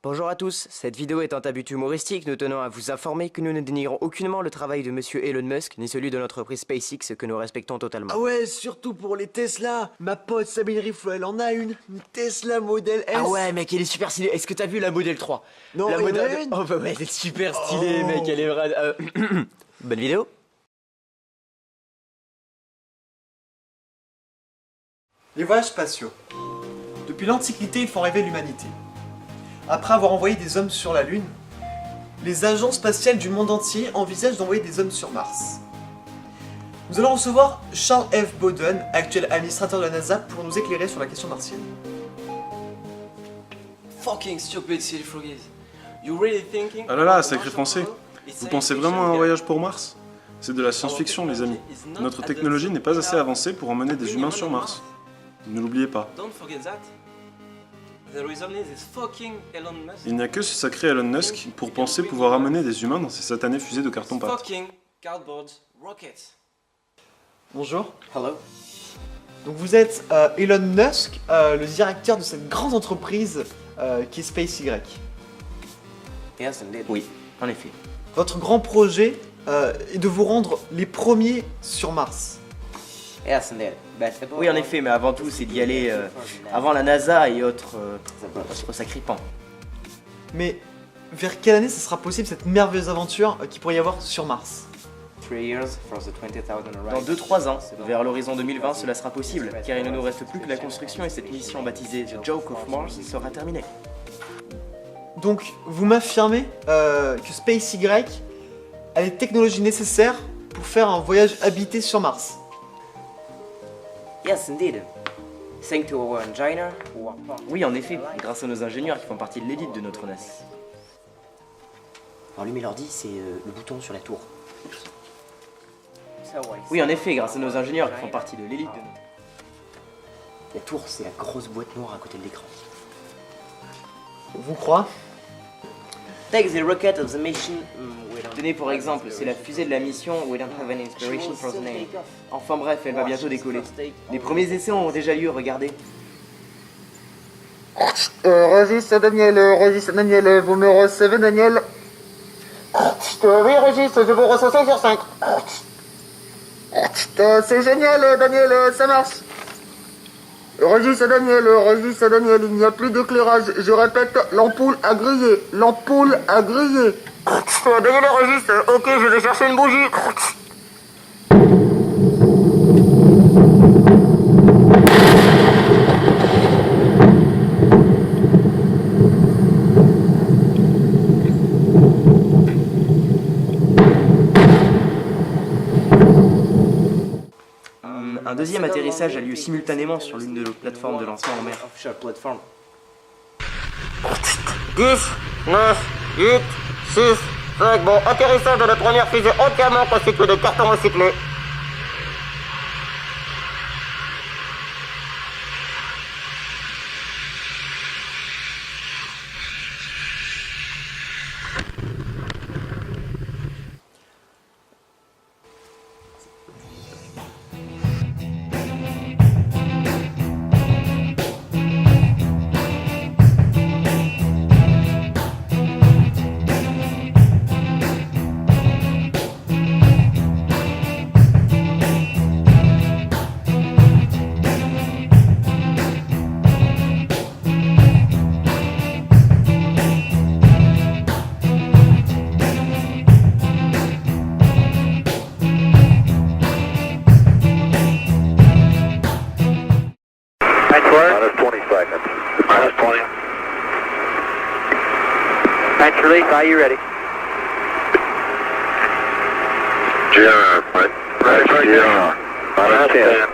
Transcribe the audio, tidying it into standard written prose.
Bonjour à tous, cette vidéo étant à but humoristique, nous tenons à vous informer que nous ne dénigrons aucunement le travail de monsieur Elon Musk, ni celui de l'entreprise SpaceX que nous respectons totalement. Ah ouais, surtout pour les Tesla. Ma pote Sabine Riflo, elle en a une Tesla Model S. Ah ouais mec, elle est super stylée, est-ce que t'as vu la Model 3? Non, la il y en a Model... une. Oh bah ouais, elle est super stylée Oh. mec, elle est vraie... Bonne vidéo. Les voyages spatiaux. Depuis l'Antiquité, ils font rêver l'humanité. Après avoir envoyé des hommes sur la Lune, les agences spatiales du monde entier envisagent d'envoyer des hommes sur Mars. Nous allons recevoir Charles F. Bowden, actuel administrateur de la NASA, pour nous éclairer sur la question martienne. Fucking stupid silly froggies. You really thinking? Ah là là, sacré français. Vous pensez vraiment à un voyage pour Mars? C'est de la science-fiction, les amis. Notre technologie n'est pas assez avancée pour emmener des humains sur Mars. Ne l'oubliez pas. Don't forget that. The reason is this fucking Elon Musk. Il n'y a que ce sacré Elon Musk pour penser pouvoir amener des humains dans ces satanées fusées de carton-pâte. Fucking cardboard rockets. Bonjour. Hello. Donc vous êtes Elon Musk, le directeur de cette grande entreprise qui est SpaceX. Yes indeed. Oui, en effet. Votre grand projet est de vous rendre les premiers sur Mars. Yes indeed. Oui en effet, mais avant tout c'est d'y aller avant la NASA et autres sacripants. Mais vers quelle année ça sera possible cette merveilleuse aventure qu'il pourrait y avoir sur Mars? Dans 2-3 ans, vers l'horizon 2020, cela sera possible, car il ne nous reste plus que la construction et cette mission baptisée The Joke of Mars sera terminée. Donc vous m'affirmez que SpaceX a les technologies nécessaires pour faire un voyage habité sur Mars? Yes, indeed. Thanks to our engineer. Oui, en effet, grâce à nos ingénieurs qui font partie de l'élite de notre NAS. Allumer l'ordi, c'est le bouton sur la tour. Oui, en effet, grâce à nos ingénieurs qui font partie de l'élite de notre... La tour, c'est la grosse boîte noire à côté de l'écran. On vous croit? Take the rocket of the mission. Tenez pour exemple, c'est la fusée de la mission We don't have any inspiration for the name. Enfin bref, elle va bientôt décoller. Les premiers essais ont déjà lieu, regardez. Régis Daniel, vous me recevez Daniel? Oui Régis, je vous reçois 5 sur 5. C'est génial Daniel, ça marche. Régis Daniel, il n'y a plus d'éclairage. Je répète, l'ampoule a grillé. L'ampoule a grillé. Daniel Régis, ok, je vais chercher une bougie. Un deuxième atterrissage a lieu simultanément sur l'une de nos plateformes de lancement en mer. 10, 9, 8, 6, 5. Bon, atterrissage de la première fusée entièrement constituée de carton recyclé. Minus 20 seconds. Minus 20. Bench release, are you ready? GR, right? GR. Minus 10.